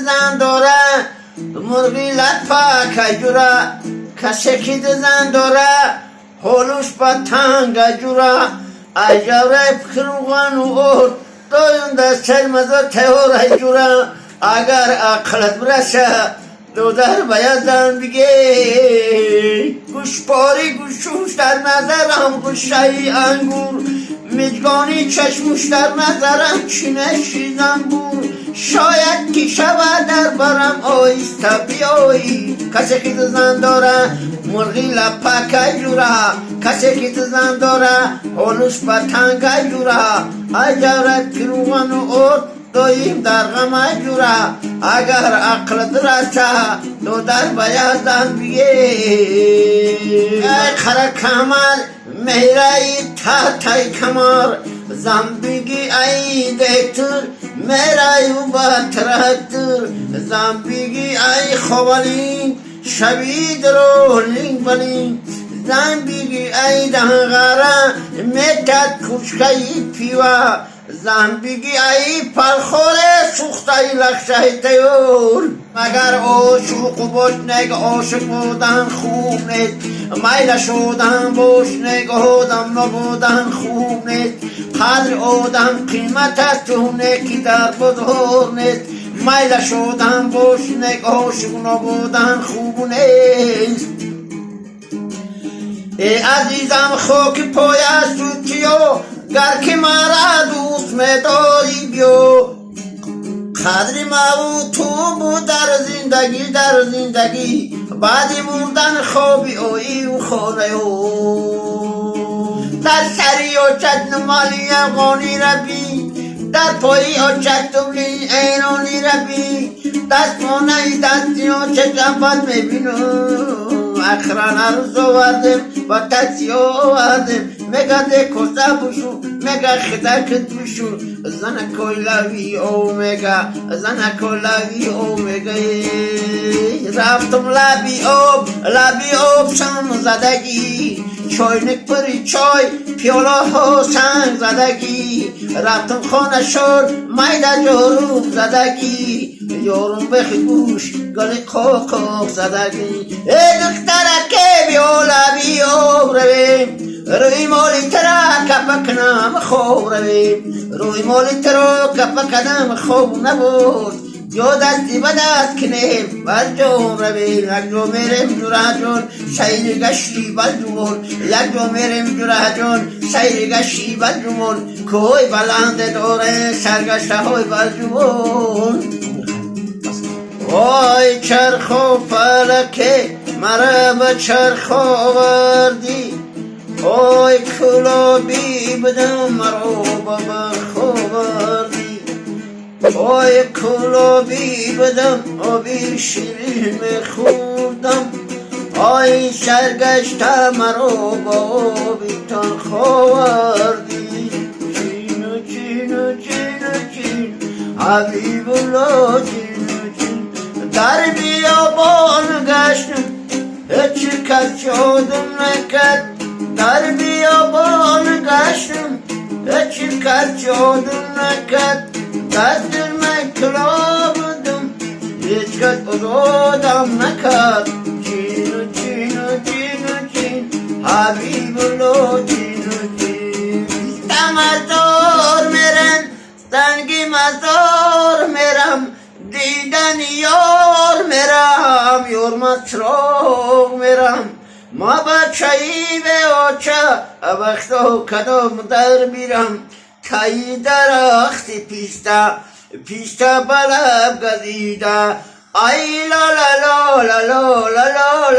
زن داره مرغی لپا کجورا کسی زن داره حالوش با تنگ جورا اجاره پکروغان و اور دویم دست چرمزا تهور جورا اگر اقلت برسه دو در بیادن بگه گوش پاری گوشوش در نظرم گوشایی انگور میجگانی چشموش در نظرم چینه شیزم بور شاید که شود در برم آیستا بیایی کسی که تو زن داره مرغی لپا جورا کسی که تو زن داره حالوش با تنگ جورا اجارت پیروان و اور دویم در غم جورا اگر عقل درسته دو در بیادن بیه ای خر کمر مهرای تای کمر زنبیگی ای دکتر مهرای و با ترکتر زنبیگی ای خوالین شبید رو لینگ بلین زنبیگی ای دهنغاره میتد کشکایی پیوه زنبیگی ای پرخوره سوختای لخشه تیور مگر عاشق باش نگ عاشق بودن خوب نیست میل شدن باش نگ آدم نبودن خوب نیست قدر آدم قیمت است تو نکی در بزرگ نیست میل شدن باش نگ عاشق نبودن خوب نیست ای عزیزم خاک پای سوتیو گر که مرا دوست می‌داری بیو قدر ما تو بود در زندگی بعدی مردن خوابی اوی و خانه او در سری و چت نمالی افغانی ربی در پایی و چت دولی ایرانی ربی دست مانه دستی و چشم بد میبینم اخران عروض آوردم با تاکسی آوردم مگه ده کسته بشو مگه خدکت بشو زن کولاوی اومگا زن کولاوی اومگا رفتم لبی آب شم زدگی چاینک پری چای پیاله ها سنگ زدگی رفتم خانه شد میده جاروب زدگی یارم بخی گوش گلی قاق زدگی ای دخترکه بیا لبی آب رویم روی مالی ترا کپکنم خوب رویم روی مالی ترا کپکنم خوب نبود یا دستی به دست کنیم بر جون رویم یک جو میریم جوره جون شیر گشتی بر جون یک جو میریم جوره جون شیر گشتی بر جون کوی بلند دوره سرگشته های بر جون وای چرخ و فلکه مرا به چرخ آوردی وای کلابی بدم مرا به برخ آوردی وای کلابی بدم آبی شیرین میخوردم وای سرگشته مرا با آبی تلخ آوردی چین و چین و چین و چین حبیب الله چین و چین در بیابان گشتم هیچ کس یادم نکرد در بیابان گشتم هیچ کس یادم نکرد در دل من کلا بودم هیچ کس آزادم نکرد چین و چین و چین و چین حبیب الله چین و چین مزار میرم سنگی مزار میرم دیدن یار میرم یار مطراق میرم ما بچهی به آچه وقتا کدام در میرم تایی درخت پیسته بلب گزیده ای لا لا لا لا لا لا لا